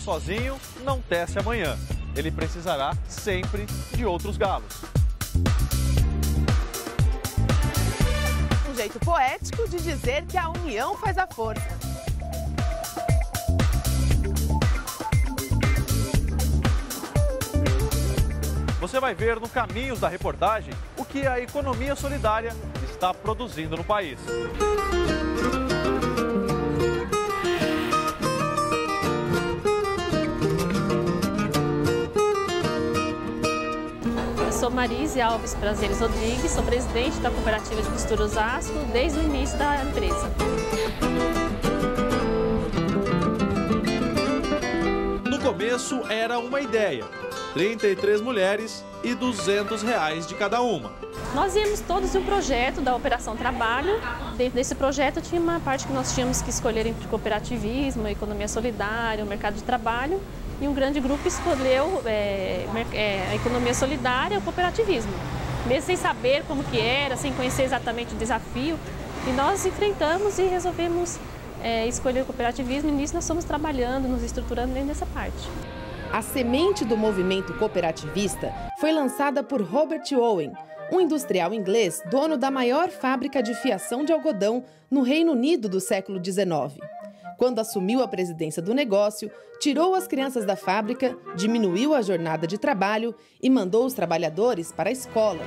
sozinho, não tece amanhã. Ele precisará sempre de outros galos. Um jeito poético de dizer que a união faz a força. Você vai ver no Caminhos da reportagem o que a economia solidária está produzindo no país. Eu sou Marise Alves Prazeres Rodrigues, sou presidente da Cooperativa de Costura Osasco desde o início da empresa. No começo era uma ideia, 33 mulheres e R$200 de cada uma. Nós íamos todos em um projeto da Operação Trabalho. Dentro desse projeto tinha uma parte que nós tínhamos que escolher entre cooperativismo, economia solidária, o mercado de trabalho. E um grande grupo escolheu a economia solidária e o cooperativismo. Mesmo sem saber como que era, sem conhecer exatamente o desafio. E nós enfrentamos e resolvemos escolher o cooperativismo e nisso nós estamos trabalhando, nos estruturando dentro dessa parte. A semente do movimento cooperativista foi lançada por Robert Owen, um industrial inglês dono da maior fábrica de fiação de algodão no Reino Unido do século XIX. Quando assumiu a presidência do negócio, tirou as crianças da fábrica, diminuiu a jornada de trabalho e mandou os trabalhadores para a escola.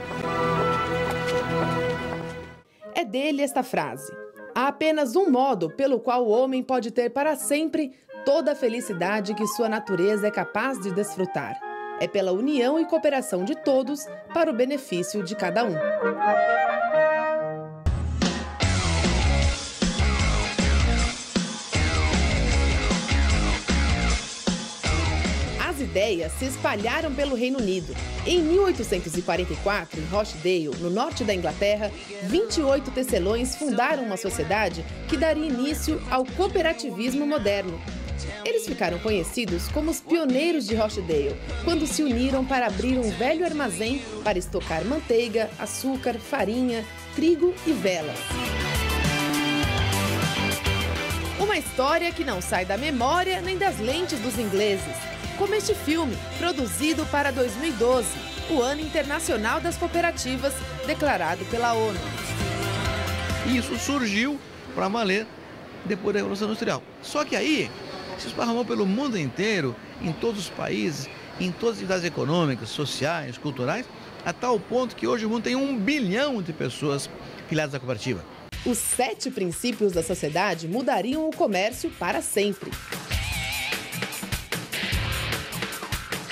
É dele esta frase: há apenas um modo pelo qual o homem pode ter para sempre toda a felicidade que sua natureza é capaz de desfrutar. É pela união e cooperação de todos para o benefício de cada um. As ideias se espalharam pelo Reino Unido. Em 1844, em Rochdale, no norte da Inglaterra, 28 tecelões fundaram uma sociedade que daria início ao cooperativismo moderno. Eles ficaram conhecidos como os pioneiros de Rochdale, quando se uniram para abrir um velho armazém para estocar manteiga, açúcar, farinha, trigo e velas. Uma história que não sai da memória nem das lentes dos ingleses, como este filme, produzido para 2012, o Ano Internacional das Cooperativas, declarado pela ONU. Isso surgiu para valer depois da Revolução Industrial. Só que aí se esparramou pelo mundo inteiro, em todos os países, em todas as atividades econômicas, sociais, culturais, a tal ponto que hoje o mundo tem 1 bilhão de pessoas filiadas à cooperativa. Os 7 princípios da sociedade mudariam o comércio para sempre.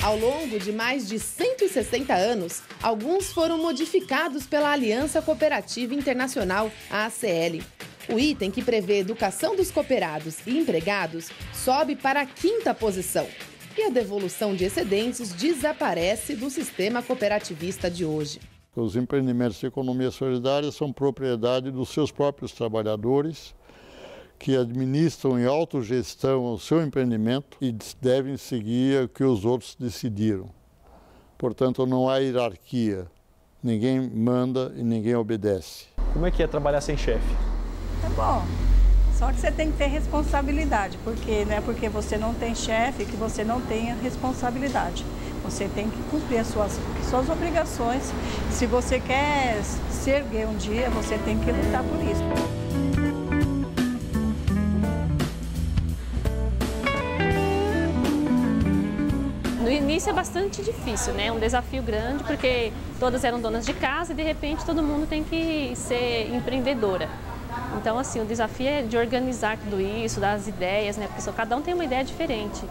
Ao longo de mais de 160 anos, alguns foram modificados pela Aliança Cooperativa Internacional, a ACL. O item que prevê educação dos cooperados e empregados sobe para a 5ª posição. E a devolução de excedentes desaparece do sistema cooperativista de hoje. Os empreendimentos de economia solidária são propriedade dos seus próprios trabalhadores, que administram em autogestão o seu empreendimento e devem seguir o que os outros decidiram. Portanto, não há hierarquia. Ninguém manda e ninguém obedece. Como é que é trabalhar sem chefe? É bom, só que você tem que ter responsabilidade, porque não é porque você não tem chefe que você não tenha responsabilidade. Você tem que cumprir as suas obrigações. Se você quer se erguer um dia, você tem que lutar por isso. No início é bastante difícil, né? É um desafio grande, porque todas eram donas de casa e de repente todo mundo tem que ser empreendedora. Então, assim, o desafio é de organizar tudo isso, das ideias, né? Porque cada um tem uma ideia diferente.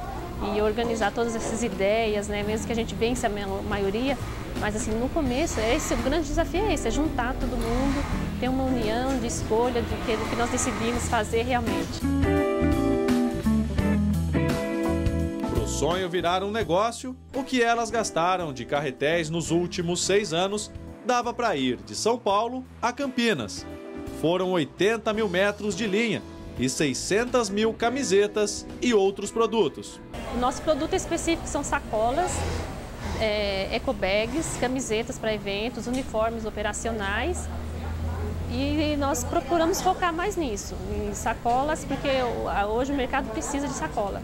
E organizar todas essas ideias, né? Mesmo que a gente vença a maioria, mas assim, no começo, o grande desafio é esse, é juntar todo mundo, ter uma união de escolha do que nós decidimos fazer realmente. Para o sonho virar um negócio, o que elas gastaram de carretéis nos últimos 6 anos dava para ir de São Paulo a Campinas. Foram 80 mil metros de linha e 600 mil camisetas e outros produtos. O nosso produto específico são sacolas, ecobags, camisetas para eventos, uniformes operacionais. E nós procuramos focar mais nisso, em sacolas, porque hoje o mercado precisa de sacola.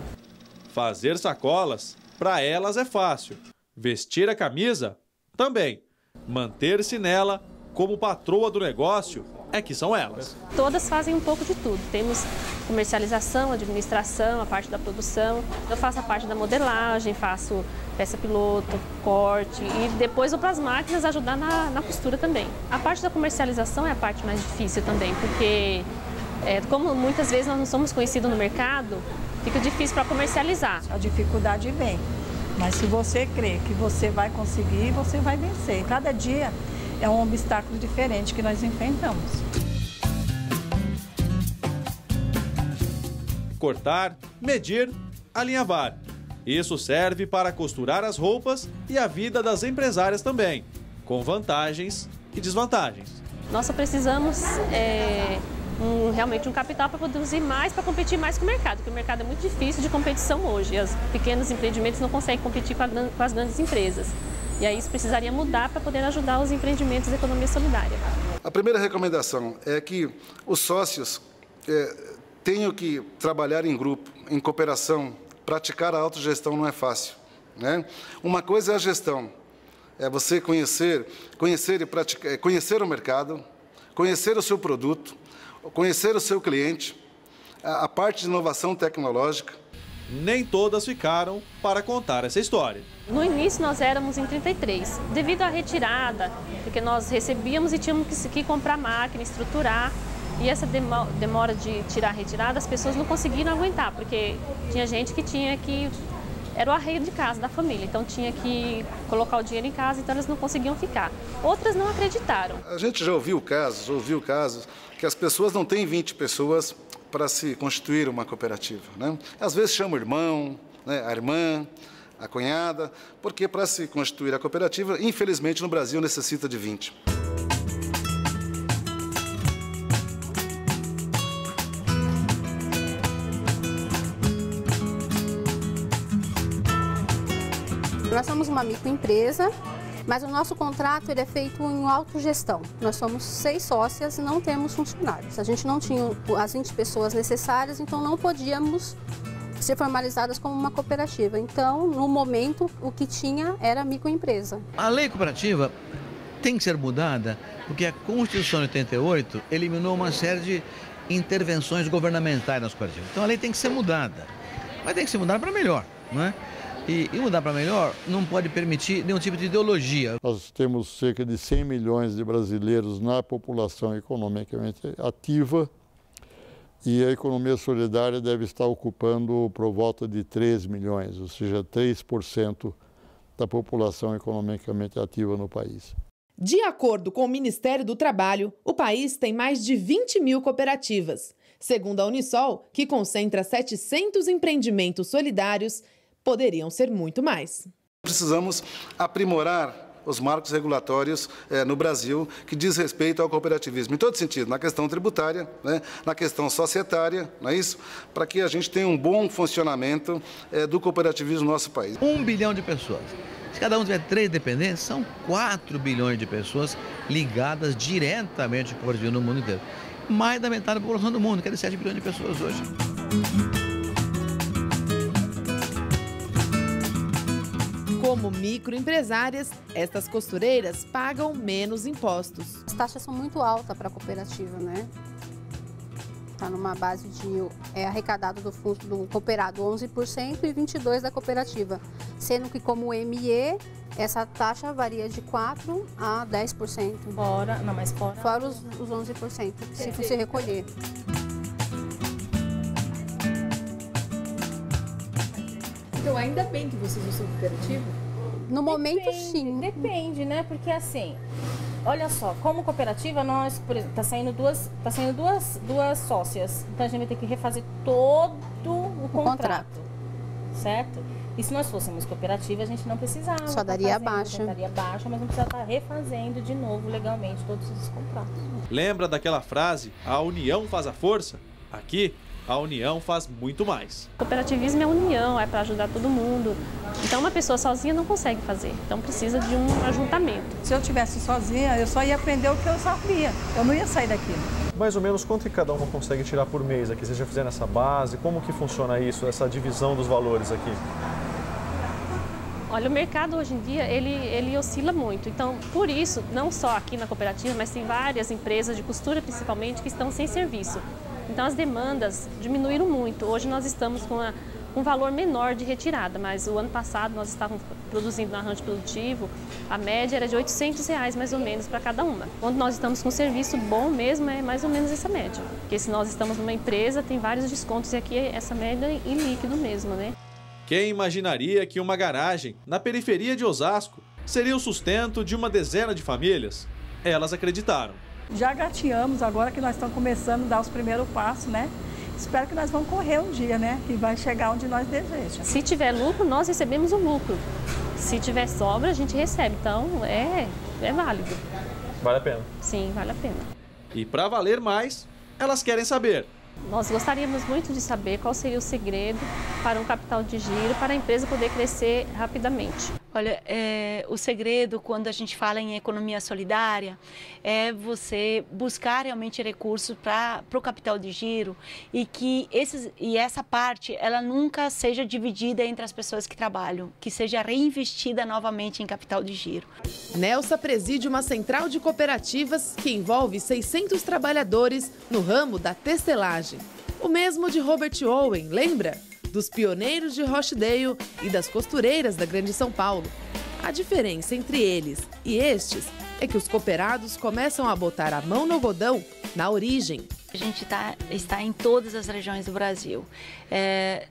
Fazer sacolas, para elas é fácil. Vestir a camisa, também. Manter-se nela, como patroa do negócio, é que são elas. Todas fazem um pouco de tudo. Temos comercialização, administração, a parte da produção. Eu faço a parte da modelagem, faço peça piloto, corte e depois vou para as máquinas ajudar na costura também. A parte da comercialização é a parte mais difícil também, porque como muitas vezes nós não somos conhecidos no mercado, fica difícil para comercializar. A dificuldade vem, mas se você crê que você vai conseguir, você vai vencer. Cada dia é um obstáculo diferente que nós enfrentamos. Cortar, medir, alinhavar. Isso serve para costurar as roupas e a vida das empresárias também, com vantagens e desvantagens. Nós só precisamos realmente um capital para produzir mais, para competir mais com o mercado, porque o mercado é muito difícil de competição hoje. Os pequenos empreendimentos não conseguem competir com as grandes empresas. E aí isso precisaria mudar para poder ajudar os empreendimentos da economia solidária. A primeira recomendação é que os sócios tenham que trabalhar em grupo, em cooperação. Praticar a autogestão não é fácil, né? Uma coisa é a gestão, é você conhecer e praticar, conhecer o mercado, conhecer o seu produto, conhecer o seu cliente, a parte de inovação tecnológica. Nem todas ficaram para contar essa história. No início nós éramos em 33, devido à retirada, porque nós recebíamos e tínhamos que comprar máquina, estruturar. E essa demora de tirar a retirada, as pessoas não conseguiram aguentar, porque tinha gente que era o arreio de casa da família, então tinha que colocar o dinheiro em casa, então elas não conseguiam ficar. Outras não acreditaram. A gente já ouviu casos que as pessoas não têm 20 pessoas para se constituir uma cooperativa, né? Às vezes chama o irmão, né, a irmã, a cunhada, porque para se constituir a cooperativa, infelizmente no Brasil necessita de 20. Nós somos uma microempresa, mas o nosso contrato ele é feito em autogestão. Nós somos 6 sócias e não temos funcionários. A gente não tinha as 20 pessoas necessárias, então não podíamos ser formalizadas como uma cooperativa. Então, no momento, o que tinha era a microempresa. A lei cooperativa tem que ser mudada porque a Constituição de 88 eliminou uma série de intervenções governamentais nas cooperativas. Então, a lei tem que ser mudada, mas tem que ser mudada para melhor, não é? E mudar para melhor não pode permitir nenhum tipo de ideologia. Nós temos cerca de 100 milhões de brasileiros na população economicamente ativa e a economia solidária deve estar ocupando por volta de 3 milhões, ou seja, 3% da população economicamente ativa no país. De acordo com o Ministério do Trabalho, o país tem mais de 20 mil cooperativas. Segundo a Unisol, que concentra 700 empreendimentos solidários, poderiam ser muito mais. Precisamos aprimorar os marcos regulatórios no Brasil que diz respeito ao cooperativismo, em todo sentido, na questão tributária, né, na questão societária, não é isso? Para que a gente tenha um bom funcionamento do cooperativismo no nosso país. 1 bilhão de pessoas. Se cada um tiver 3 dependentes, são 4 bilhões de pessoas ligadas diretamente ao cooperativismo no mundo inteiro. Mais da metade da população do mundo, que é de 7 bilhões de pessoas hoje. Como microempresárias, estas costureiras pagam menos impostos. As taxas são muito altas para a cooperativa, né? Está numa base de arrecadado do fundo do cooperado 11% e 22% da cooperativa. Sendo que como ME, essa taxa varia de 4% a 10%. Fora os 11%, se você recolher. Então, ainda bem que vocês não são cooperativa? No momento, sim. Depende, né? Porque assim, olha só, como cooperativa, nós, por exemplo, tá saindo duas sócias. Então, a gente vai ter que refazer todo o contrato. Certo? E se nós fôssemos cooperativa, a gente não precisava. Só daria baixa. Daria baixa, mas não precisava estar refazendo de novo legalmente todos esses contratos. Lembra daquela frase, a união faz a força? Aqui, a união faz muito mais. O cooperativismo é união, é para ajudar todo mundo. Então uma pessoa sozinha não consegue fazer, então precisa de um ajuntamento. Se eu estivesse sozinha, eu só ia aprender o que eu sabia, eu não ia sair daqui. mais ou menos quanto que cada uma consegue tirar por mês aqui? Vocês já fizeram essa base? Como que funciona isso, essa divisão dos valores aqui? Olha, o mercado hoje em dia, ele oscila muito. Então, por isso, não só aqui na cooperativa, mas tem várias empresas de costura, principalmente, que estão sem serviço. Então, as demandas diminuíram muito. Hoje nós estamos com um valor menor de retirada, mas o ano passado nós estávamos produzindo no arranjo produtivo, a média era de R$800 mais ou menos para cada uma. Quando nós estamos com um serviço bom mesmo, é mais ou menos essa média. Porque se nós estamos numa empresa, tem vários descontos e aqui essa média é em líquido mesmo, né? Quem imaginaria que uma garagem na periferia de Osasco seria o sustento de uma dezena de famílias? Elas acreditaram. Já gateamos, agora que nós estamos começando a dar os primeiros passos, né? Espero que nós vamos correr um dia, né? Que vai chegar onde nós desejamos. Se tiver lucro, nós recebemos o lucro. Se tiver sobra, a gente recebe. Então, é válido. Vale a pena? Sim, vale a pena. E para valer mais, elas querem saber. Nós gostaríamos muito de saber qual seria o segredo para um capital de giro, para a empresa poder crescer rapidamente. Olha, o segredo quando a gente fala em economia solidária é você buscar realmente recursos para o capital de giro e que essa parte ela nunca seja dividida entre as pessoas que trabalham, que seja reinvestida novamente em capital de giro. Nelsa preside uma central de cooperativas que envolve 600 trabalhadores no ramo da tecelagem. O mesmo de Robert Owen, lembra? Dos pioneiros de Rochdale e das costureiras da Grande São Paulo. A diferença entre eles e estes é que os cooperados começam a botar a mão no algodão na origem. A gente está em todas as regiões do Brasil.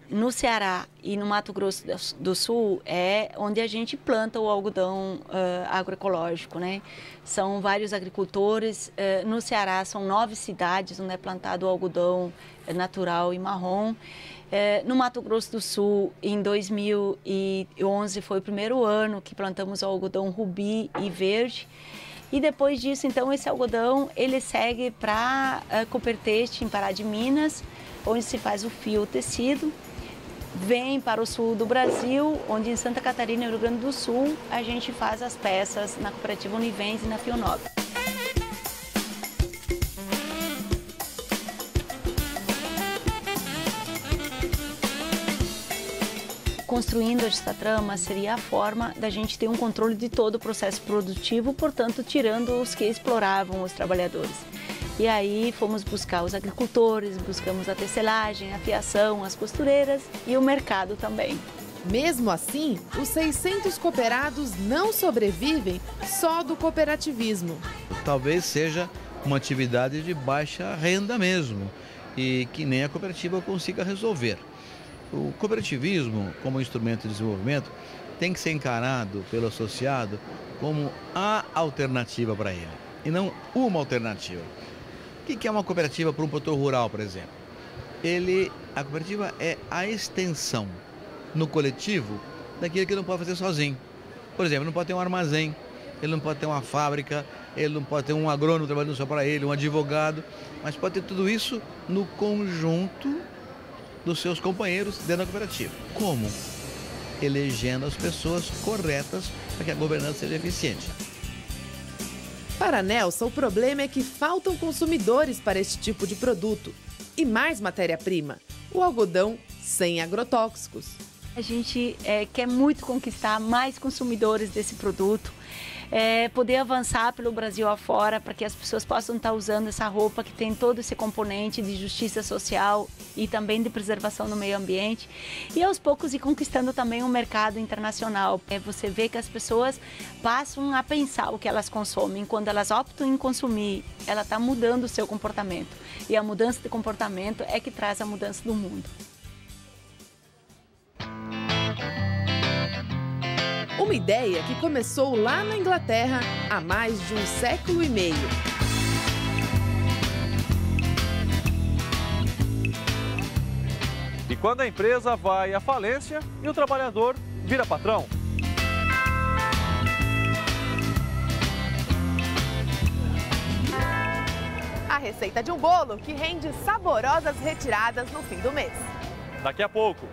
No Ceará e no Mato Grosso do Sul é onde a gente planta o algodão agroecológico, né? São vários agricultores. No Ceará são 9 cidades onde é plantado o algodão natural e marrom. No Mato Grosso do Sul, em 2011, foi o primeiro ano que plantamos o algodão rubi e verde. E depois disso, então, esse algodão, ele segue para Coopertextil, em Pará de Minas, onde se faz o fio, o tecido. Vem para o sul do Brasil, onde em Santa Catarina e Rio Grande do Sul, a gente faz as peças na Cooperativa Univense e na Fio Nobre. Construindo esta trama seria a forma da gente ter um controle de todo o processo produtivo, portanto, tirando os que exploravam os trabalhadores. E aí fomos buscar os agricultores, buscamos a tecelagem, a fiação, as costureiras e o mercado também. Mesmo assim, os 600 cooperados não sobrevivem só do cooperativismo. Talvez seja uma atividade de baixa renda mesmo e que nem a cooperativa consiga resolver. O cooperativismo, como instrumento de desenvolvimento, tem que ser encarado pelo associado como a alternativa para ele, e não uma alternativa. O que é uma cooperativa para um produtor rural, por exemplo? A cooperativa é a extensão no coletivo daquilo que ele não pode fazer sozinho. Por exemplo, ele não pode ter um armazém, ele não pode ter uma fábrica, ele não pode ter um agrônomo trabalhando só para ele, um advogado, mas pode ter tudo isso no conjunto dos seus companheiros dentro da cooperativa. Como? Elegendo as pessoas corretas para que a governança seja eficiente. Para Nelsa, o problema é que faltam consumidores para este tipo de produto. E mais matéria-prima, o algodão sem agrotóxicos. A gente quer muito conquistar mais consumidores desse produto, poder avançar pelo Brasil afora para que as pessoas possam estar usando essa roupa que tem todo esse componente de justiça social e também de preservação do meio ambiente e aos poucos ir conquistando também um mercado internacional. Você vê que as pessoas passam a pensar o que elas consomem. Quando elas optam em consumir, ela está mudando o seu comportamento e a mudança de comportamento é que traz a mudança do mundo. Uma ideia que começou lá na Inglaterra há mais de um século e meio. E quando a empresa vai à falência e o trabalhador vira patrão? A receita de um bolo que rende saborosas retiradas no fim do mês. Daqui a pouco.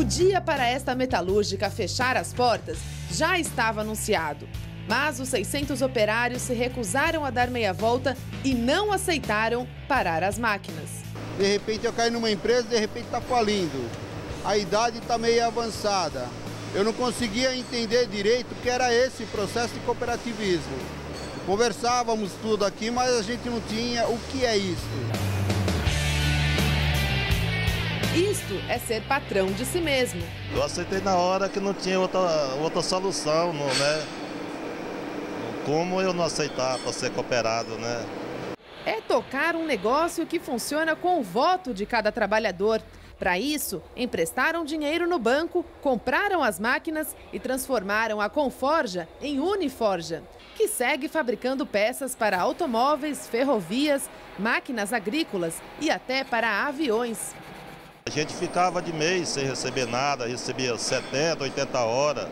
dia para esta metalúrgica fechar as portas já estava anunciado. Mas os 600 operários se recusaram a dar meia volta e não aceitaram parar as máquinas. De repente eu caio numa empresa, de repente está falindo. A idade está meio avançada. Eu não conseguia entender direito o que era esse processo de cooperativismo. Conversávamos tudo aqui, mas a gente não tinha o que é isso. Isto é ser patrão de si mesmo. Eu aceitei na hora que não tinha outra solução, né? Como eu não aceitar para ser cooperado, né? É tocar um negócio que funciona com o voto de cada trabalhador. Para isso, emprestaram dinheiro no banco, compraram as máquinas e transformaram a Conforja em Uniforja, que segue fabricando peças para automóveis, ferrovias, máquinas agrícolas e até para aviões. A gente ficava de mês sem receber nada, recebia 70, 80 horas.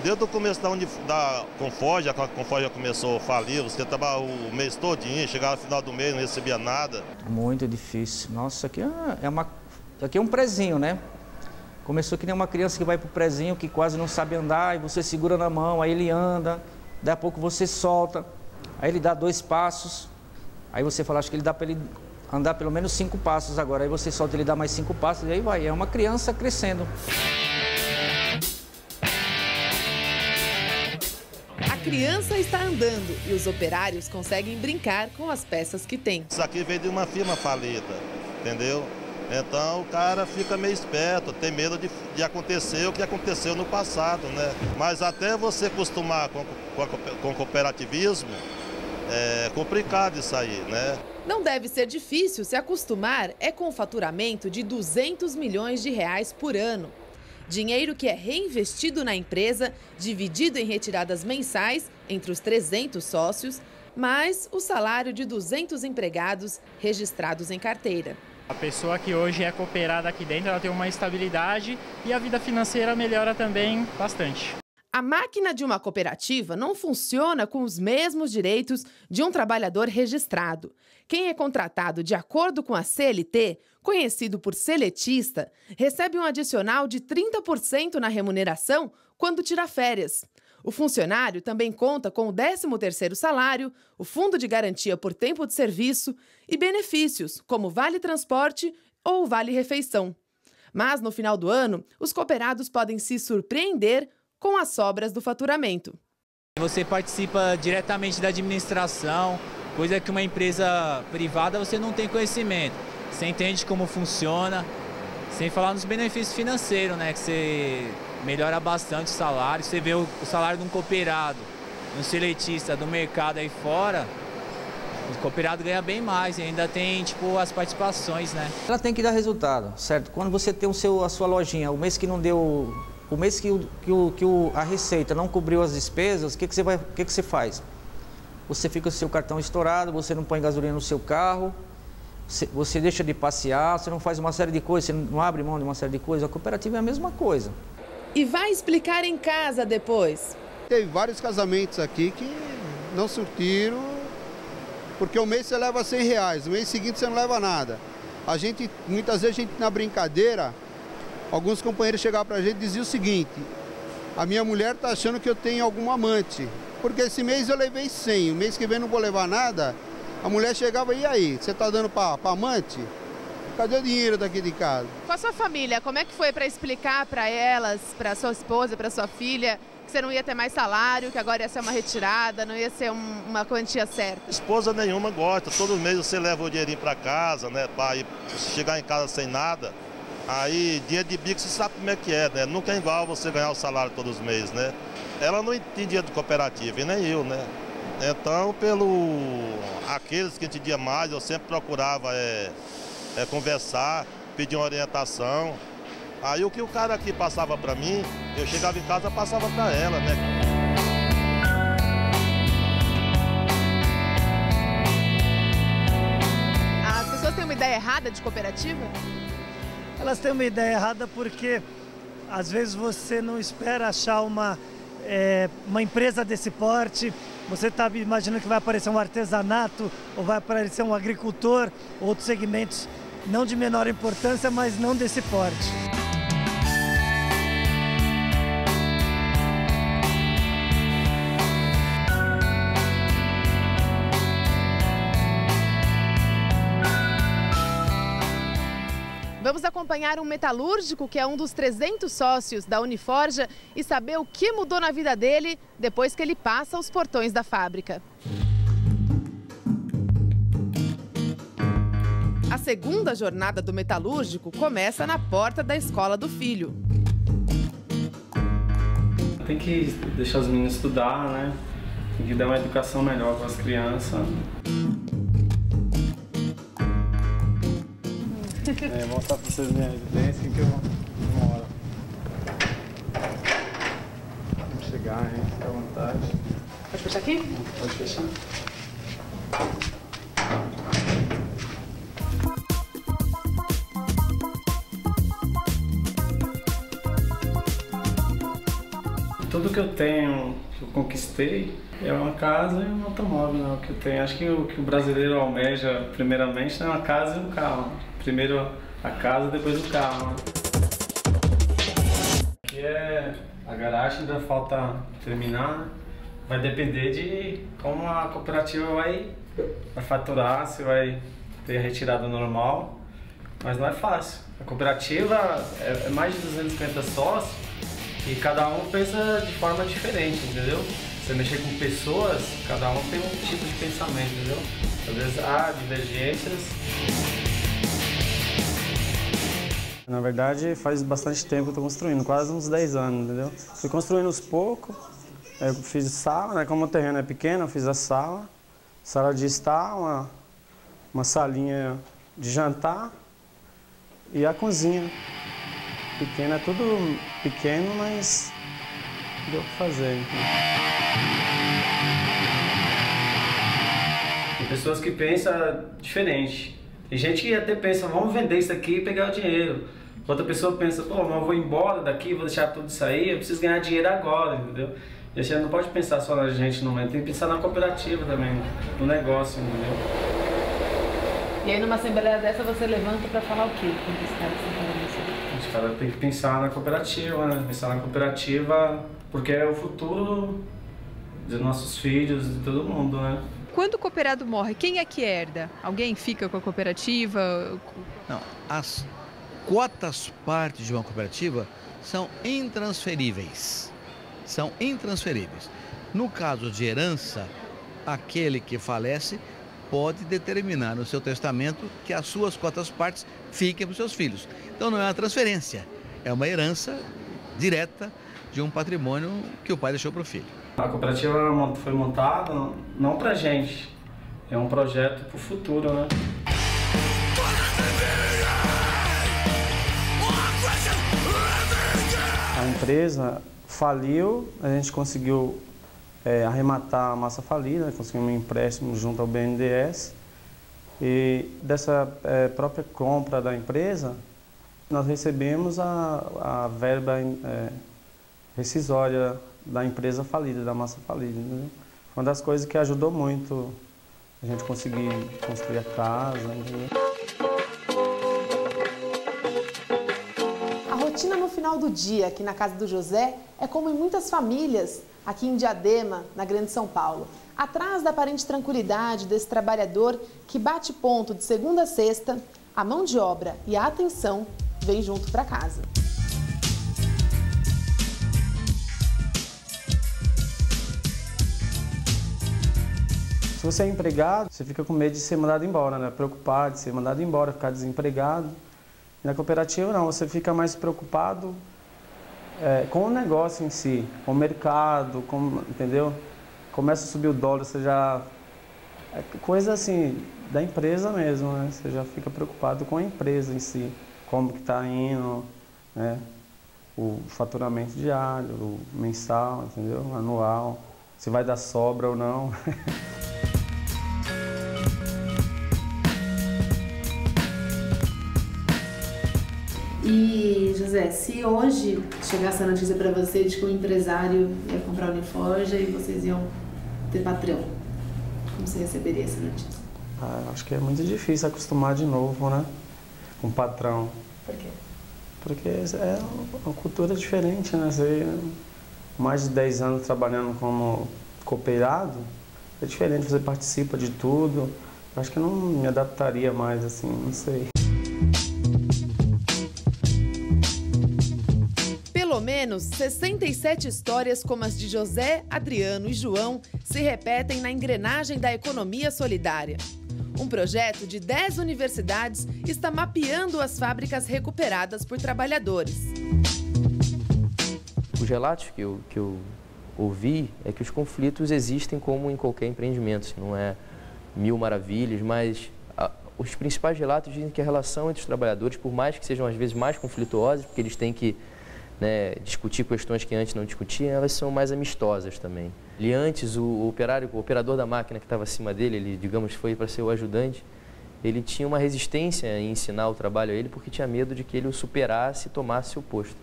Desde o começo da Conforja, a Conforja começou a falir, você trabalhava o mês todinho, chegava no final do mês, não recebia nada. Muito difícil. Nossa, aqui é um prezinho, né? Começou que nem uma criança que vai pro prezinho, que quase não sabe andar, e você segura na mão, aí ele anda, daí a pouco você solta, aí ele dá 2 passos, aí você fala, acho que ele dá para ele andar pelo menos 5 passos agora, aí você solta, ele dá mais 5 passos, e aí vai, é uma criança crescendo. A criança está andando e os operários conseguem brincar com as peças que têm. Isso aqui veio de uma firma falida, entendeu? Então o cara fica meio esperto, tem medo de acontecer o que aconteceu no passado, né? Mas até você acostumar com o cooperativismo, é complicado isso aí, né? Não deve ser difícil se acostumar com o faturamento de 200 milhões de reais por ano. Dinheiro que é reinvestido na empresa, dividido em retiradas mensais entre os 300 sócios, mais o salário de 200 empregados registrados em carteira. A pessoa que hoje é cooperada aqui dentro, ela tem uma estabilidade e a vida financeira melhora também bastante. A máquina de uma cooperativa não funciona com os mesmos direitos de um trabalhador registrado. Quem é contratado de acordo com a CLT, conhecido por seletista, recebe um adicional de 30% na remuneração quando tira férias. O funcionário também conta com o 13º salário, o fundo de garantia por tempo de serviço e benefícios, como vale-transporte ou vale-refeição. Mas, no final do ano, os cooperados podem se surpreender com as sobras do faturamento. Você participa diretamente da administração, coisa que uma empresa privada você não tem conhecimento. Você entende como funciona, sem falar nos benefícios financeiros, né? Que você melhora bastante o salário. Você vê o salário de um cooperado, um seletista do mercado aí fora, o cooperado ganha bem mais e ainda tem tipo as participações, né? Ela tem que dar resultado, certo? Quando você tem a sua lojinha, o mês que não deu, o mês que a receita não cobriu as despesas, o que você faz? Você fica com o seu cartão estourado, você não põe gasolina no seu carro, você deixa de passear, você não faz uma série de coisas, você não abre mão de uma série de coisas. A cooperativa é a mesma coisa. E vai explicar em casa depois. Teve vários casamentos aqui que não surtiram, porque o mês você leva R$100, o mês seguinte você não leva nada. Muitas vezes a gente na brincadeira, alguns companheiros chegavam pra gente e diziam o seguinte: a minha mulher tá achando que eu tenho algum amante, porque esse mês eu levei 100, o mês que vem não vou levar nada. A mulher chegava, e aí, você tá dando pra amante? Cadê o dinheiro daqui de casa? Com a sua família, como é que foi para explicar para elas, para sua esposa, para sua filha, que você não ia ter mais salário, que agora ia ser uma retirada, não ia ser uma quantia certa? Esposa nenhuma gosta, todo mês você leva o dinheirinho para casa, né, para chegar em casa sem nada. Aí, dinheiro de bico, você sabe como é que é, né? Nunca é igual você ganhar o salário todos os meses, né? Ela não entendia de cooperativa, e nem eu, né? Então, aqueles que entendiam mais, eu sempre procurava conversar, pedir uma orientação. Aí o que o cara aqui passava para mim, eu chegava em casa e passava para ela, né? As pessoas têm uma ideia errada de cooperativa? Elas têm uma ideia errada porque às vezes você não espera achar uma empresa desse porte. Você está imaginando que vai aparecer um artesanato ou vai aparecer um agricultor, outros segmentos não de menor importância, mas não desse porte. Vamos acompanhar um metalúrgico que é um dos 300 sócios da Uniforja e saber o que mudou na vida dele depois que ele passa os portões da fábrica. A segunda jornada do metalúrgico começa na porta da escola do filho. Tem que deixar os meninos estudar, né? Tem que dar uma educação melhor para as crianças. Vou mostrar para vocês minha residência que eu moro. Vamos chegar, hein? Fica à vontade. Pode fechar aqui? Pode fechar. Tudo que eu tenho, que eu conquistei, é uma casa e um automóvel, né? O que eu tenho. Acho que o brasileiro almeja, primeiramente, é uma casa e um carro. Primeiro a casa, depois o carro. Né? Aqui é a garagem, ainda falta terminar, né? Vai depender de como a cooperativa vai faturar, se vai ter retirada normal, mas não é fácil. A cooperativa é mais de 250 sócios, e cada um pensa de forma diferente, entendeu? Você mexer com pessoas, cada um tem um tipo de pensamento, entendeu? Às vezes há divergências. Na verdade, faz bastante tempo que eu estou construindo, quase uns 10 anos, entendeu? Fui construindo aos poucos, eu fiz sala, né? Como o terreno é pequeno, eu fiz a sala de estar, uma salinha de jantar e a cozinha. Pequena, é tudo pequeno, mas deu para fazer. Então. Tem pessoas que pensam diferente. Tem gente que até pensa, vamos vender isso aqui e pegar o dinheiro. Outra pessoa pensa, pô, mas eu vou embora daqui, vou deixar tudo isso aí, eu preciso ganhar dinheiro agora, entendeu? E a gente não pode pensar só na gente no momento, tem que pensar na cooperativa também, no negócio, entendeu? E aí numa assembleia dessa você levanta para falar o quê? Os caras têm que pensar na cooperativa, né? Pensar na cooperativa porque é o futuro dos nossos filhos, de todo mundo, né? Quando o cooperado morre, quem é que herda? Alguém fica com a cooperativa? Não, as cotas partes de uma cooperativa são intransferíveis. São intransferíveis. No caso de herança, aquele que falece pode determinar no seu testamento que as suas cotas partes fiquem para os seus filhos. Então não é uma transferência, é uma herança direta de um patrimônio que o pai deixou para o filho. A cooperativa foi montada não para a gente, é um projeto para o futuro, né? A empresa faliu, a gente conseguiu arrematar a massa falida, conseguimos um empréstimo junto ao BNDES e dessa própria compra da empresa nós recebemos a verba rescisória da empresa falida, da massa falida. Né? Uma das coisas que ajudou muito a gente conseguir construir a casa. Né? A rotina no final do dia aqui na casa do José é como em muitas famílias aqui em Diadema, na Grande São Paulo. Atrás da aparente tranquilidade desse trabalhador que bate ponto de segunda a sexta, a mão de obra e a atenção vem junto para casa. Se você é empregado, você fica com medo de ser mandado embora, né? Preocupado de ser mandado embora, ficar desempregado. E na cooperativa não, você fica mais preocupado com o negócio em si, com o mercado, entendeu? Começa a subir o dólar, você já... É coisa assim, da empresa mesmo, né? Você já fica preocupado com a empresa em si, como que está indo, né? O faturamento diário, o mensal, entendeu? Anual, se vai dar sobra ou não. E, José, se hoje chegasse a notícia para você de que um empresário ia comprar a Uniforja e vocês iam ter patrão, como você receberia essa notícia? Acho que é muito difícil acostumar de novo, né? Com patrão. Por quê? Porque é uma cultura diferente, né? Você, mais de 10 anos trabalhando como cooperado, é diferente, você participa de tudo. Acho que eu não me adaptaria mais, assim, não sei. menos 67 histórias como as de José, Adriano e João se repetem na engrenagem da economia solidária. Um projeto de 10 universidades está mapeando as fábricas recuperadas por trabalhadores. Os relatos que eu ouvi é que os conflitos existem como em qualquer empreendimento, não é mil maravilhas, mas os principais relatos dizem que a relação entre os trabalhadores, por mais que sejam às vezes mais conflituosas, porque eles têm que discutir questões que antes não discutiam, elas são mais amistosas também. E antes, o operador da máquina que estava acima dele, ele, digamos, foi para ser o ajudante, ele tinha uma resistência em ensinar o trabalho a ele porque tinha medo de que ele o superasse e tomasse o posto.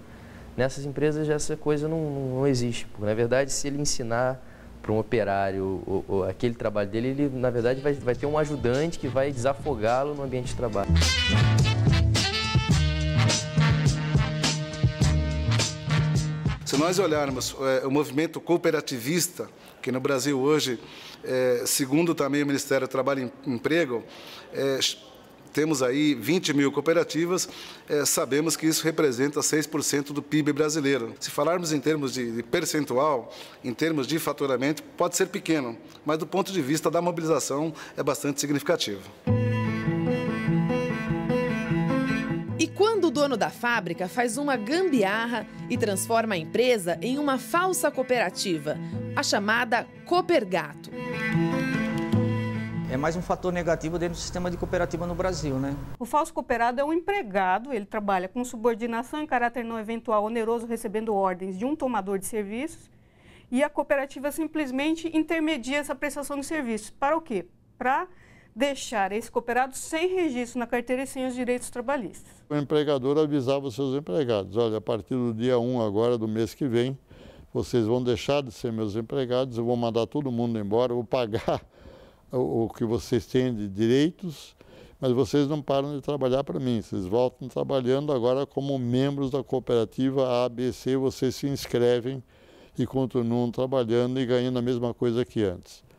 Nessas empresas essa coisa não existe, porque na verdade se ele ensinar para um operário aquele trabalho dele, ele na verdade vai ter um ajudante que vai desafogá-lo no ambiente de trabalho. Se nós olharmos o movimento cooperativista, que no Brasil hoje, segundo também o Ministério do Trabalho e Emprego, temos aí 20 mil cooperativas, sabemos que isso representa 6% do PIB brasileiro. Se falarmos em termos de percentual, em termos de faturamento, pode ser pequeno, mas do ponto de vista da mobilização é bastante significativo. E quando o dono da fábrica faz uma gambiarra e transforma a empresa em uma falsa cooperativa, a chamada Coopergato? É mais um fator negativo dentro do sistema de cooperativa no Brasil, né? O falso cooperado é um empregado, ele trabalha com subordinação em caráter não eventual oneroso, recebendo ordens de um tomador de serviços, e a cooperativa simplesmente intermedia essa prestação de serviços. Para o quê? Para deixar esse cooperado sem registro na carteira e sem os direitos trabalhistas. O empregador avisava os seus empregados, olha, a partir do dia 1 agora do mês que vem, vocês vão deixar de ser meus empregados, eu vou mandar todo mundo embora, eu vou pagar o que vocês têm de direitos, mas vocês não param de trabalhar para mim, vocês voltam trabalhando agora como membros da cooperativa ABC, vocês se inscrevem e continuam trabalhando e ganhando a mesma coisa que antes.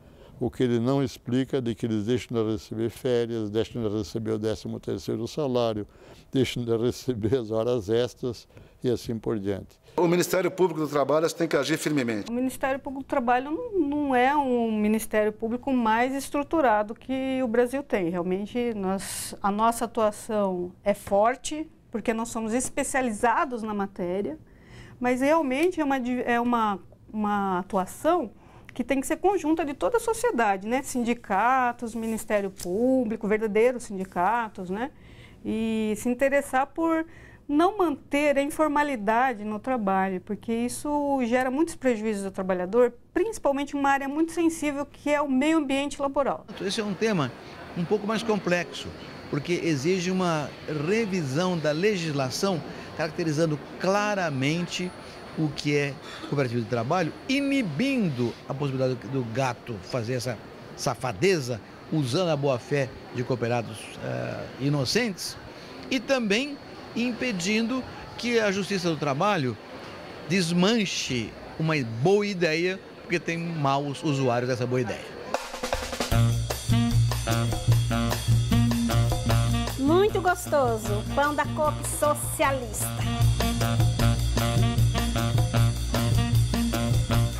O que ele não explica é de que eles deixam de receber férias, deixam de receber o 13º salário, deixam de receber as horas extras e assim por diante. O Ministério Público do Trabalho tem que agir firmemente. O Ministério Público do Trabalho não é um Ministério Público mais estruturado que o Brasil tem. Realmente, a nossa atuação é forte, porque nós somos especializados na matéria, mas realmente é uma atuação que tem que ser conjunta de toda a sociedade, né? Sindicatos, Ministério Público, verdadeiros sindicatos, né? E se interessar por não manter a informalidade no trabalho, porque isso gera muitos prejuízos ao trabalhador, principalmente em uma área muito sensível que é o meio ambiente laboral. Esse é um tema um pouco mais complexo, porque exige uma revisão da legislação, caracterizando claramente o que é cooperativa de trabalho, inibindo a possibilidade do gato fazer essa safadeza, usando a boa-fé de cooperados inocentes, e também impedindo que a Justiça do Trabalho desmanche uma boa ideia, porque tem maus usuários dessa boa ideia. Muito gostoso, pão da Coop Socialista.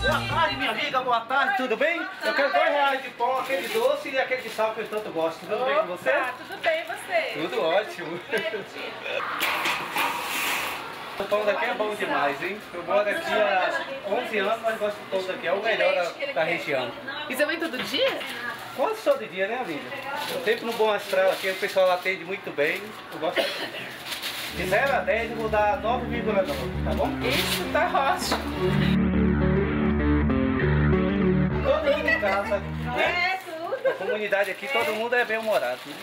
Boa tarde, minha amiga, boa tarde, tudo bem? Eu quero R$2 de pão, aquele doce e aquele de sal que eu tanto gosto. Tudo bem com você? Tudo bem, e você? Tudo ótimo. O pão daqui é bom demais, hein? Eu moro aqui há 11 anos, mas gosto do pão daqui, é o melhor da região. E você vem todo dia? Quase todo dia, né, amiga? Eu sempre no Bom Astral aqui, o pessoal atende muito bem, eu gosto muito. De 0 a 10 eu vou dar 9,9, tá bom? Isso, tá ótimo. Todo mundo em casa, né? Tudo. A comunidade aqui, todo mundo é bem-humorado, né?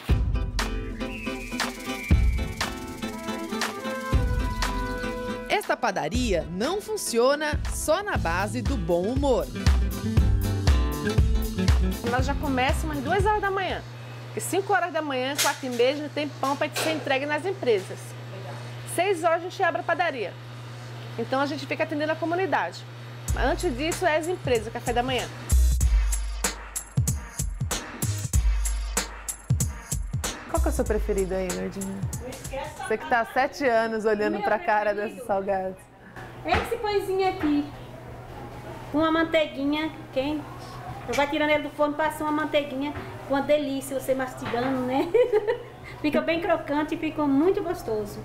Esta padaria não funciona só na base do bom humor. Ela já começa umas 2 horas da manhã. Porque 5 horas da manhã, 4h30, já tem pão para ser entregue nas empresas. 6 horas a gente abre a padaria. Então a gente fica atendendo a comunidade. Mas antes disso é as empresas, café da manhã. Qual que é o seu preferido aí, Nordinha? Você que tá há 7 anos olhando pra cara desses salgados. Esse pãezinho aqui, uma manteiguinha quente. Eu vou tirando ele do forno, passa uma manteiguinha, uma delícia você mastigando, né? Fica bem crocante e fica muito gostoso.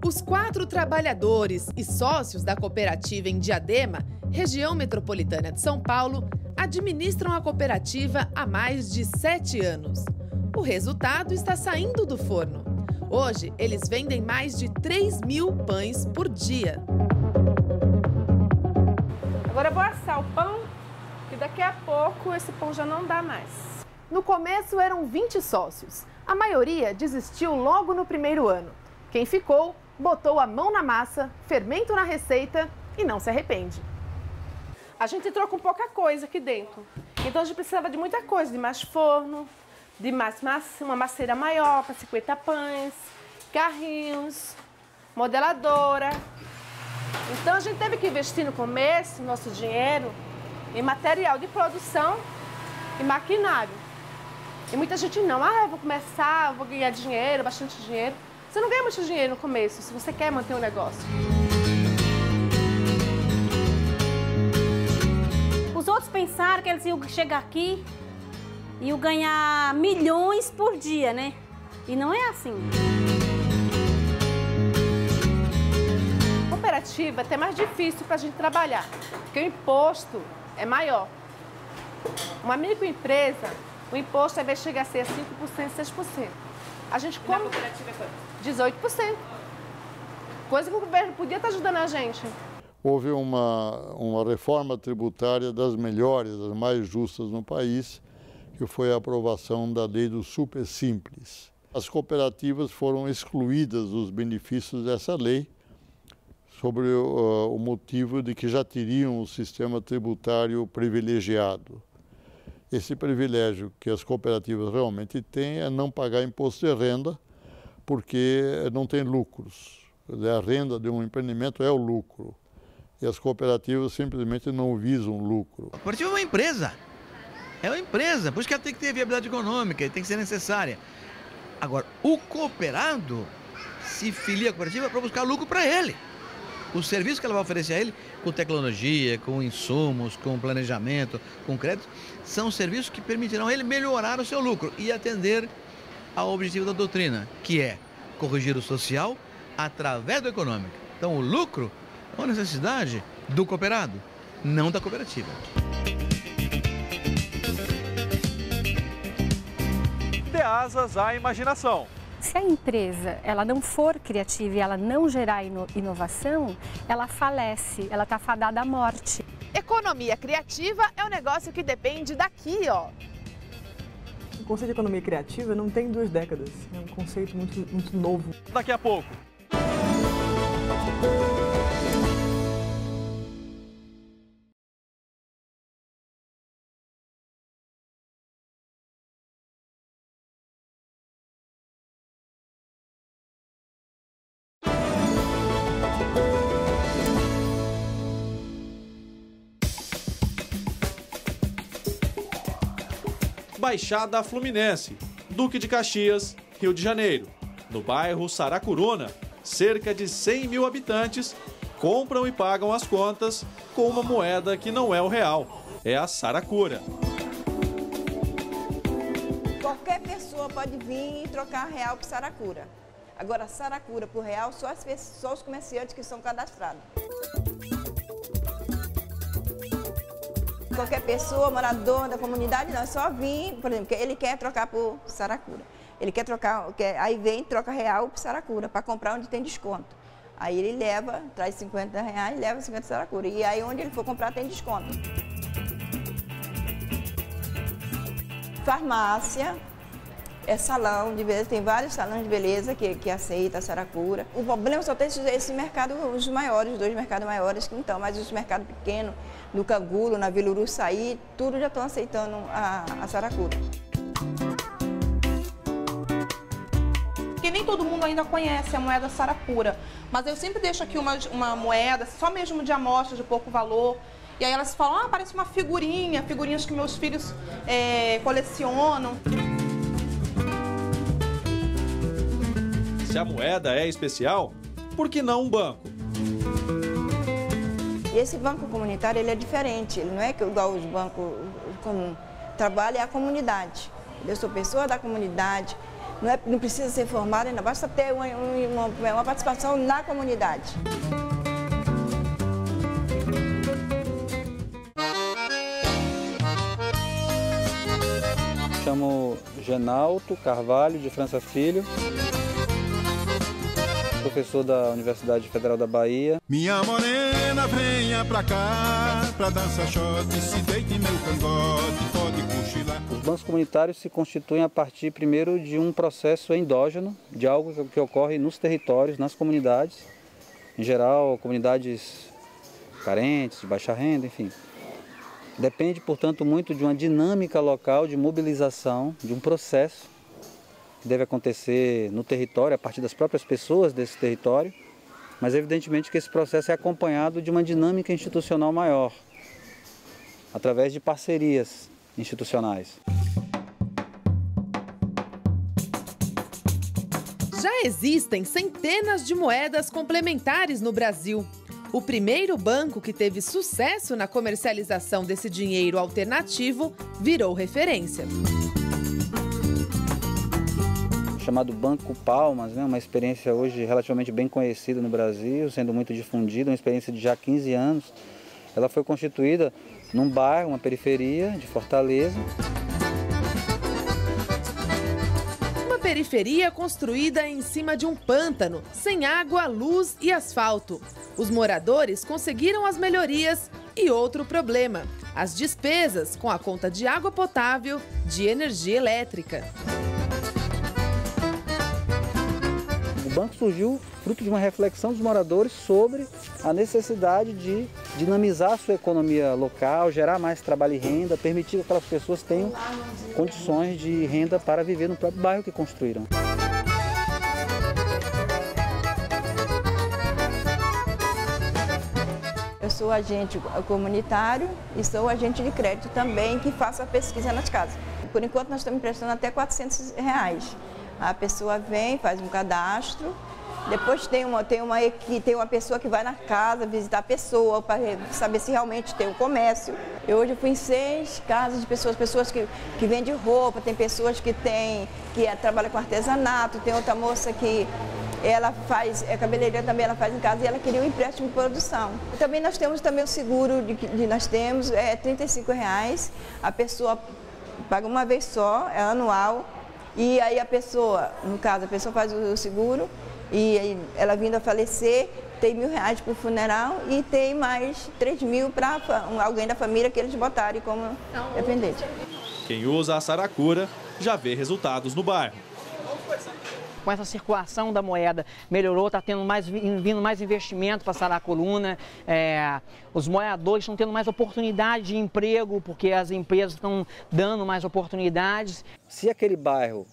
Os 4 trabalhadores e sócios da cooperativa em Diadema, região metropolitana de São Paulo, administram a cooperativa há mais de 7 anos. O resultado está saindo do forno. Hoje, eles vendem mais de 3.000 pães por dia. Agora eu vou assar o pão, que daqui a pouco esse pão já não dá mais. No começo eram 20 sócios. A maioria desistiu logo no primeiro ano. Quem ficou, botou a mão na massa, fermento na receita e não se arrepende. A gente entrou com pouca coisa aqui dentro. Então a gente precisava de muita coisa, de mais forno, de mais massa, uma maceira maior para 50 pães, carrinhos, modeladora. Então a gente teve que investir no começo nosso dinheiro em material de produção e maquinário. E muita gente não, eu vou começar, vou ganhar dinheiro, bastante dinheiro. Você não ganha muito dinheiro no começo, se você quer manter o negócio. Os outros pensaram que eles iam chegar aqui e iam ganhar milhões por dia, né? E não é assim. Cooperativa é até mais difícil para a gente trabalhar, porque o imposto é maior. Uma microempresa, o imposto ao invés de chegar a ser 5%, 6%. A gente como... Na cooperativa é quanto? 18%. Coisa que o governo podia estar ajudando a gente. Houve uma reforma tributária das melhores, das mais justas no país, que foi a aprovação da lei do Super Simples. As cooperativas foram excluídas dos benefícios dessa lei, sobre o motivo de que já teriam um sistema tributário privilegiado. Esse privilégio que as cooperativas realmente têm é não pagar imposto de renda, porque não tem lucros. A renda de um empreendimento é o lucro. E as cooperativas simplesmente não visam lucro. A cooperativa é uma empresa. É uma empresa, por isso que ela tem que ter viabilidade econômica, tem que ser necessária. Agora, o cooperado se filia à cooperativa para buscar lucro para ele. O serviço que ela vai oferecer a ele, com tecnologia, com insumos, com planejamento, com crédito, são serviços que permitirão a ele melhorar o seu lucro e atender ao objetivo da doutrina, que é corrigir o social através do econômico. Então, o lucro é uma necessidade do cooperado, não da cooperativa. Dê asas à imaginação. Se a empresa ela não for criativa e ela não gerar inovação, ela falece, ela está fadada à morte. Economia criativa é um negócio que depende daqui, ó. O conceito de economia criativa não tem 2 décadas, é um conceito muito novo. Daqui a pouco. Baixada Fluminense, Duque de Caxias, Rio de Janeiro. No bairro Saracuruna, cerca de 100 mil habitantes compram e pagam as contas com uma moeda que não é o real, é a saracura. Qualquer pessoa pode vir e trocar real por saracura. Agora, saracura por real, só os comerciantes que são cadastrados. Qualquer pessoa, morador da comunidade, não, é só vir, por exemplo, ele quer trocar por saracura. Ele quer trocar, aí vem, troca real por saracura, para comprar onde tem desconto. Aí ele leva, traz 50 reais, leva 50 saracura. E aí onde ele for comprar tem desconto. Farmácia, salão de beleza, tem vários salões de beleza que aceita a saracura. O problema só tem esse mercado, os maiores, os 2 mercados maiores, então, mas os mercados pequenos, no Cangulo, na Vila Uruçaí, tudo já estão aceitando a saracura. Porque nem todo mundo ainda conhece a moeda saracura, mas eu sempre deixo aqui uma moeda, só mesmo de amostra, de pouco valor, e aí elas falam, parece uma figurinha, figurinhas que meus filhos colecionam. Se a moeda é especial, por que não um banco? E esse banco comunitário ele é diferente, ele não é igual os bancos comuns. Trabalha a comunidade. Eu sou pessoa da comunidade, não precisa ser formada, ainda basta ter uma participação na comunidade. Chamo Genalto Carvalho de França Filho, professor da Universidade Federal da Bahia. Minha morena, venha pra cá, pra dançar shot, se deite meu cangote, pode cochilar. Os bancos comunitários se constituem a partir, primeiro, de um processo endógeno, de algo que ocorre nos territórios, nas comunidades, em geral, comunidades carentes, de baixa renda, enfim. Depende, portanto, muito de uma dinâmica local de mobilização, de um processo que deve acontecer no território, a partir das próprias pessoas desse território, mas evidentemente que esse processo é acompanhado de uma dinâmica institucional maior, através de parcerias institucionais. Já existem centenas de moedas complementares no Brasil. O primeiro banco que teve sucesso na comercialização desse dinheiro alternativo virou referência. Chamado Banco Palmas, né? Uma experiência hoje relativamente bem conhecida no Brasil, sendo muito difundida, uma experiência de já 15 anos. Ela foi constituída num bairro, uma periferia de Fortaleza. Uma periferia construída em cima de um pântano, sem água, luz e asfalto. Os moradores conseguiram as melhorias e outro problema: as despesas com a conta de água potável, de energia elétrica. O banco surgiu fruto de uma reflexão dos moradores sobre a necessidade de dinamizar a sua economia local, gerar mais trabalho e renda, permitir que aquelas pessoas tenham condições de renda para viver no próprio bairro que construíram. Eu sou agente comunitário e sou agente de crédito também, que faço a pesquisa nas casas. Por enquanto, nós estamos emprestando até R$400. A pessoa vem, faz um cadastro, depois tem uma pessoa que vai na casa visitar a pessoa para saber se realmente tem um comércio. Eu hoje fui em 6 casas de pessoas que vendem roupa, tem pessoas que trabalham com artesanato, tem outra moça que ela é cabeleireira também, ela faz em casa e ela queria um empréstimo de produção. Também nós temos o seguro nós temos, é R$35, a pessoa paga uma vez só, é anual, e aí a pessoa, no caso, a pessoa faz o seguro e aí ela vindo a falecer, tem R$1.000 para o funeral e tem mais R$3.000 para alguém da família que eles botarem como dependente. Quem usa a saracura já vê resultados no bairro. Com essa circulação da moeda melhorou, está vindo mais investimento para Saracuruna, os moradores estão tendo mais oportunidade de emprego, porque as empresas estão dando mais oportunidades. Se aquele bairro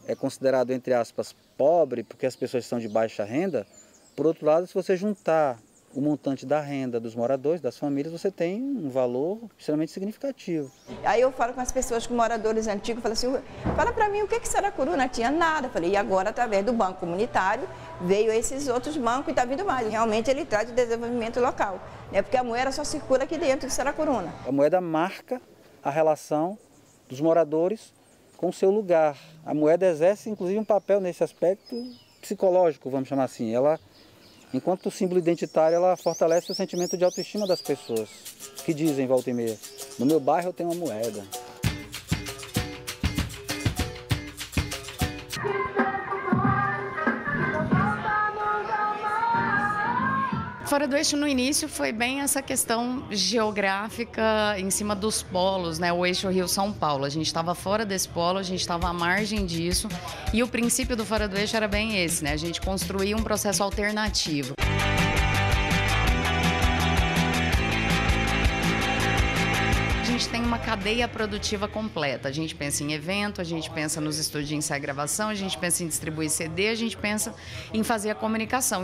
é considerado, entre aspas, pobre, porque as pessoas são de baixa renda, por outro lado, se você juntar o montante da renda dos moradores, das famílias, você tem um valor extremamente significativo. Aí eu falo com as pessoas, com moradores antigos, falo assim, fala para mim o que Saracuruna tinha nada. Falei, e agora através do banco comunitário veio esses outros bancos e está vindo mais. Realmente ele traz o desenvolvimento local, né? Porque a moeda só circula aqui dentro de Saracuruna. A moeda marca a relação dos moradores com o seu lugar. A moeda exerce inclusive um papel nesse aspecto psicológico, vamos chamar assim. Enquanto símbolo identitário, ela fortalece o sentimento de autoestima das pessoas, que dizem, volta e meia, no meu bairro eu tenho uma moeda. Fora do Eixo, no início, foi bem essa questão geográfica em cima dos polos, né? O Eixo Rio-São Paulo. A gente estava fora desse polo, a gente estava à margem disso. E o princípio do Fora do Eixo era bem esse, né? A gente construía um processo alternativo. A gente tem uma cadeia produtiva completa. A gente pensa em evento, a gente pensa nos estúdios de ensaio e gravação, a gente pensa em distribuir CD, a gente pensa em fazer a comunicação.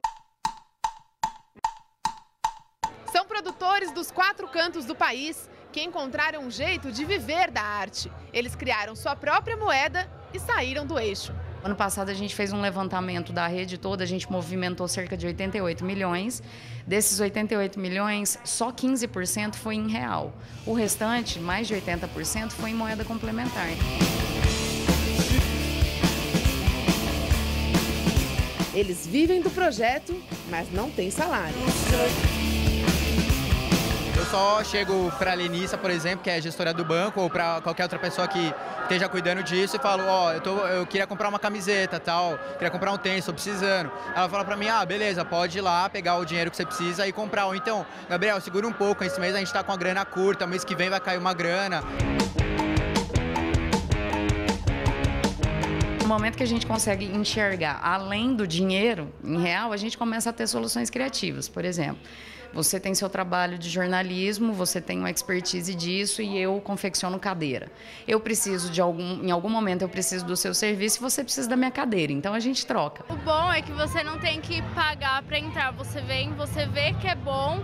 São produtores dos 4 cantos do país que encontraram um jeito de viver da arte. Eles criaram sua própria moeda e saíram do eixo. Ano passado a gente fez um levantamento da rede toda, a gente movimentou cerca de 88 milhões. Desses 88 milhões, só 15% foi em real. O restante, mais de 80%, foi em moeda complementar. Eles vivem do projeto, mas não têm salário. Eu só chego para a Lenissa, por exemplo, que é gestora do banco, ou para qualquer outra pessoa que esteja cuidando disso, e falo, ó, eu queria comprar uma camiseta, tal, queria comprar um tênis, estou precisando. Ela fala para mim, ah, beleza, pode ir lá, pegar o dinheiro que você precisa e comprar. Ou então, Gabriel, segura um pouco, esse mês a gente está com a grana curta, mês que vem vai cair uma grana. No momento que a gente consegue enxergar além do dinheiro, em real, a gente começa a ter soluções criativas. Por exemplo, você tem seu trabalho de jornalismo, você tem uma expertise disso e eu confecciono cadeira. Eu preciso em algum momento eu preciso do seu serviço e você precisa da minha cadeira, então a gente troca. O bom é que você não tem que pagar para entrar, você vem, você vê que é bom,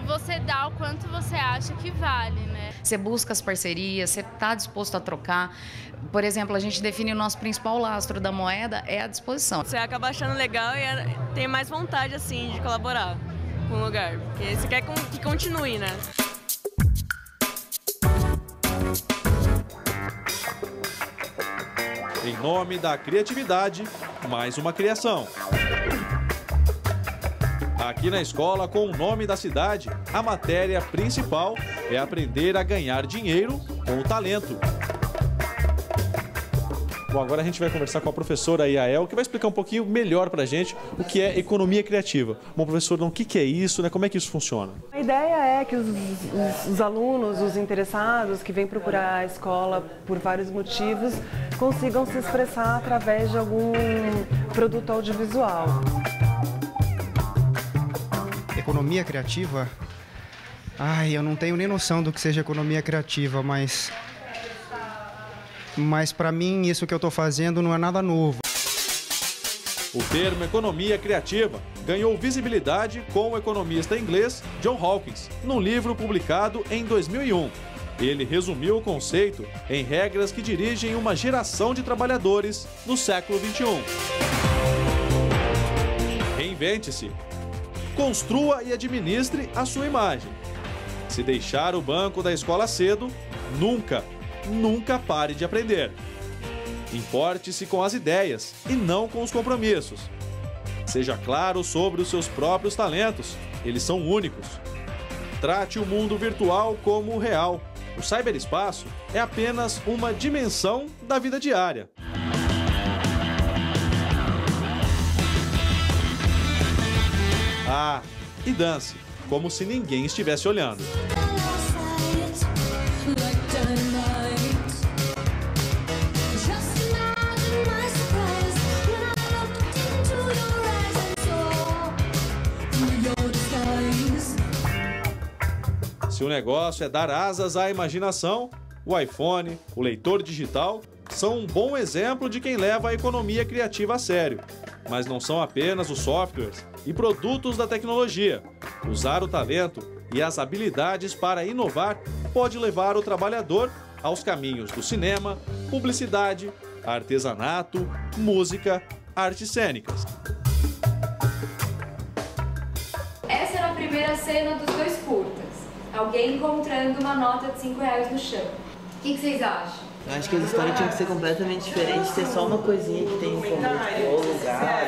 você dá o quanto você acha que vale, né? Você busca as parcerias, você está disposto a trocar. Por exemplo, a gente define o nosso principal lastro da moeda é a disposição. Você acaba achando legal e tem mais vontade assim de colaborar com o lugar, porque você quer que continue, né? Em nome da criatividade, mais uma criação. Aqui na escola, com o nome da cidade, a matéria principal é aprender a ganhar dinheiro com o talento. Bom, agora a gente vai conversar com a professora Yael, que vai explicar um pouquinho melhor pra gente o que é economia criativa. Bom, professor, o que é isso, né? Como é que isso funciona? A ideia é que os alunos, os interessados que vêm procurar a escola por vários motivos, consigam se expressar através de algum produto audiovisual. Economia criativa? Ai, eu não tenho nem noção do que seja economia criativa, mas para mim isso que eu estou fazendo não é nada novo. O termo economia criativa ganhou visibilidade com o economista inglês John Hawkins, num livro publicado em 2001. Ele resumiu o conceito em regras que dirigem uma geração de trabalhadores no século XXI. Reinvente-se. Construa e administre a sua imagem. Se deixar o banco da escola cedo, nunca pare de aprender. Importe-se com as ideias e não com os compromissos. Seja claro sobre os seus próprios talentos, eles são únicos. Trate o mundo virtual como o real. O ciberespaço é apenas uma dimensão da vida diária. Ah, e dance, como se ninguém estivesse olhando. Se o negócio é dar asas à imaginação, o iPhone, o leitor digital, são um bom exemplo de quem leva a economia criativa a sério. Mas não são apenas os softwares e produtos da tecnologia. Usar o talento e as habilidades para inovar pode levar o trabalhador aos caminhos do cinema, publicidade, artesanato, música, artes cênicas. Essa era a primeira cena dos dois curtas. Alguém encontrando uma nota de R$5 no chão. O que vocês acham? Eu acho que as histórias tinham que ser completamente diferentes, ter só uma coisinha que tem em comum, o lugar.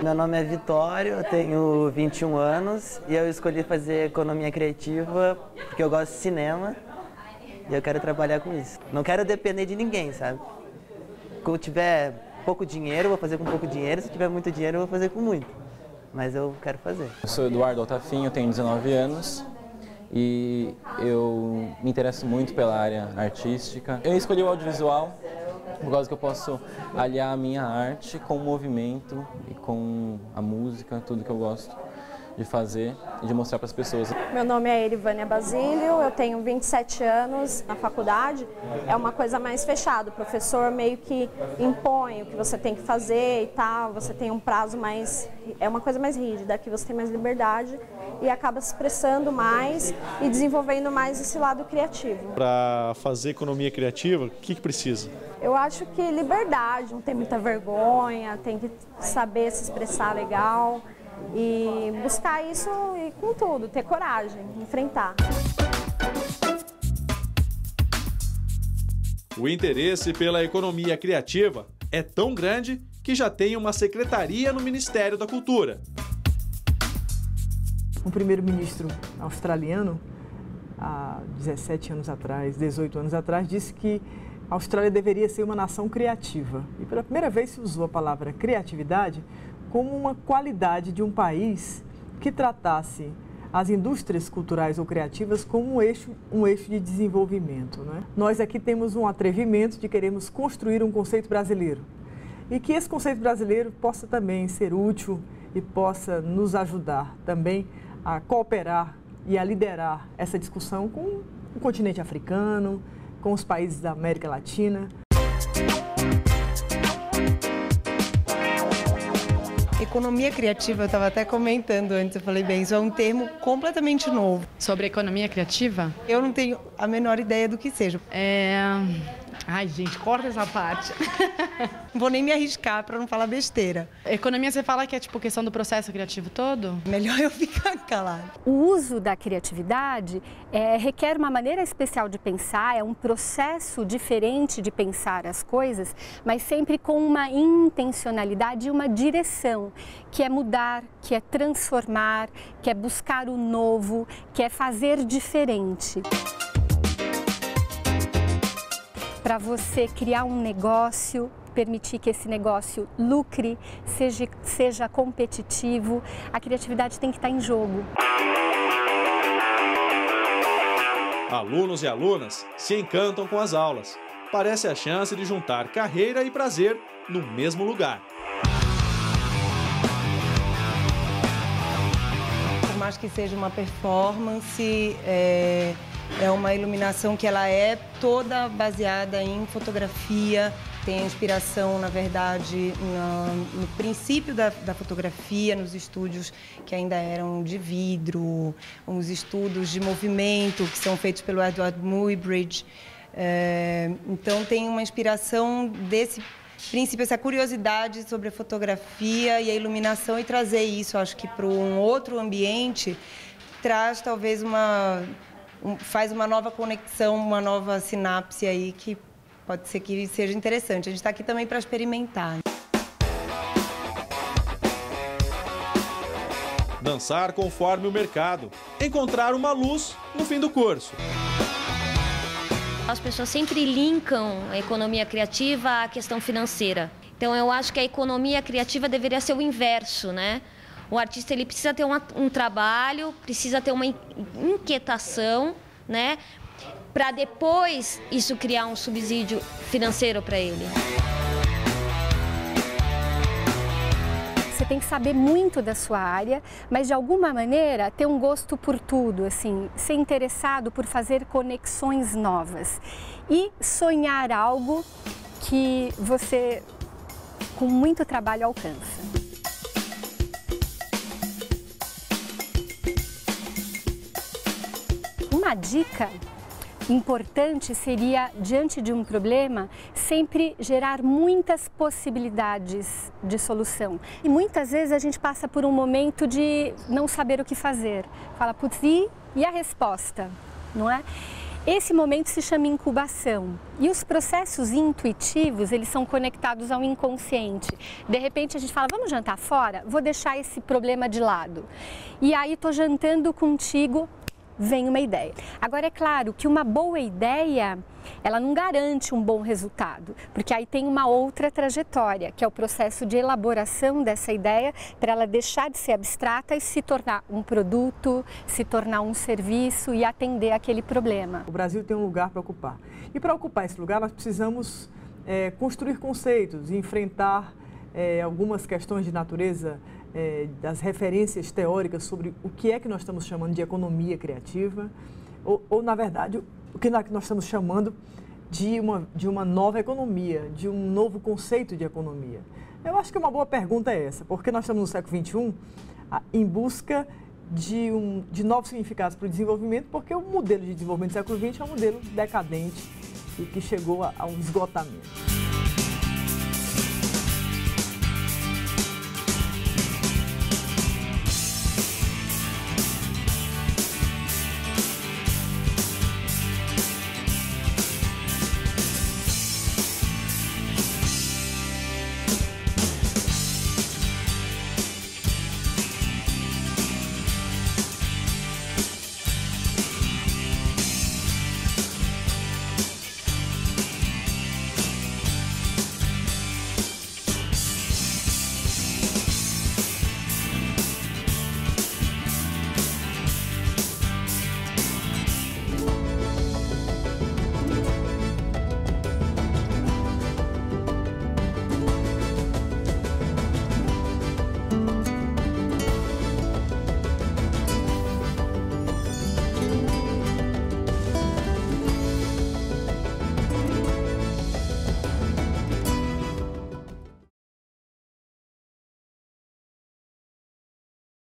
Meu nome é Vitório, eu tenho 21 anos e eu escolhi fazer economia criativa porque eu gosto de cinema e eu quero trabalhar com isso. Não quero depender de ninguém, sabe? Quando tiver pouco dinheiro, eu vou fazer com pouco dinheiro, se tiver muito dinheiro, eu vou fazer com muito. Mas eu quero fazer. Eu sou Eduardo Altafinho, eu tenho 19 anos. E eu me interesso muito pela área artística. Eu escolhi o audiovisual por causa que eu posso aliar a minha arte com o movimento e com a música, tudo que eu gosto de fazer e de mostrar para as pessoas. Meu nome é Erivânia Basílio, eu tenho 27 anos. Na faculdade é uma coisa mais fechada, o professor meio que impõe o que você tem que fazer e tal, você tem um prazo mais... é uma coisa mais rígida, aqui você tem mais liberdade e acaba se expressando mais e desenvolvendo mais esse lado criativo. Para fazer economia criativa, o que precisa? Eu acho que liberdade, não tem muita vergonha, tem que saber se expressar legal e buscar isso e com tudo, ter coragem, enfrentar. O interesse pela economia criativa é tão grande que já tem uma secretaria no Ministério da Cultura. O primeiro-ministro australiano, há 17 anos atrás, 18 anos atrás, disse que a Austrália deveria ser uma nação criativa. E pela primeira vez se usou a palavra criatividade como uma qualidade de um país que tratasse as indústrias culturais ou criativas como um eixo de desenvolvimento, né? Nós aqui temos um atrevimento de queremos construir um conceito brasileiro. E que esse conceito brasileiro possa também ser útil e possa nos ajudar também a cooperar e a liderar essa discussão com o continente africano, com os países da América Latina. Economia criativa, eu estava até comentando antes, eu falei bem, isso é um termo completamente novo. Sobre economia criativa? Eu não tenho a menor ideia do que seja. Ai, gente, corta essa parte. Não vou nem me arriscar para não falar besteira. Economia, você fala que é tipo questão do processo criativo todo? Melhor eu ficar calado. O uso da criatividade requer uma maneira especial de pensar, é um processo diferente de pensar as coisas, mas sempre com uma intencionalidade e uma direção, que é mudar, que é transformar, que é buscar o novo, que é fazer diferente. Para você criar um negócio, permitir que esse negócio lucre, seja competitivo, a criatividade tem que estar em jogo. Alunos e alunas se encantam com as aulas. Parece a chance de juntar carreira e prazer no mesmo lugar. Por mais que seja uma performance, é uma iluminação que ela é toda baseada em fotografia, tem a inspiração, na verdade, no princípio da fotografia, nos estúdios que ainda eram de vidro, os estudos de movimento que são feitos pelo Edward Muybridge. Então tem uma inspiração desse princípio, essa curiosidade sobre a fotografia e a iluminação, e trazer isso, acho que para um outro ambiente, traz talvez faz uma nova conexão, uma nova sinapse aí que pode ser que seja interessante. A gente está aqui também para experimentar. Dançar conforme o mercado. Encontrar uma luz no fim do curso. As pessoas sempre linkam a economia criativa à questão financeira. Então eu acho que a economia criativa deveria ser o inverso, né? O artista ele precisa ter um trabalho, precisa ter uma inquietação, né? Para depois isso criar um subsídio financeiro para ele. Você tem que saber muito da sua área, mas de alguma maneira ter um gosto por tudo, assim, ser interessado por fazer conexões novas e sonhar algo que você, com muito trabalho, alcança. Uma dica importante seria, diante de um problema, sempre gerar muitas possibilidades de solução. E muitas vezes a gente passa por um momento de não saber o que fazer. Fala, putz, e a resposta, não é? Esse momento se chama incubação. E os processos intuitivos, eles são conectados ao inconsciente. De repente a gente fala, vamos jantar fora? Vou deixar esse problema de lado. E aí estou jantando contigo, vem uma ideia. Agora, é claro que uma boa ideia, ela não garante um bom resultado, porque aí tem uma outra trajetória, que é o processo de elaboração dessa ideia, para ela deixar de ser abstrata e se tornar um produto, se tornar um serviço e atender aquele problema. O Brasil tem um lugar para ocupar. E para ocupar esse lugar, nós precisamos construir conceitos e enfrentar algumas questões de natureza das referências teóricas sobre o que é que nós estamos chamando de economia criativa, ou na verdade, o que nós estamos chamando de uma nova economia, de um novo conceito de economia. Eu acho que uma boa pergunta é essa, porque nós estamos no século XXI em busca de novos significados para o desenvolvimento, porque o modelo de desenvolvimento do século XX é um modelo decadente e que chegou a um esgotamento.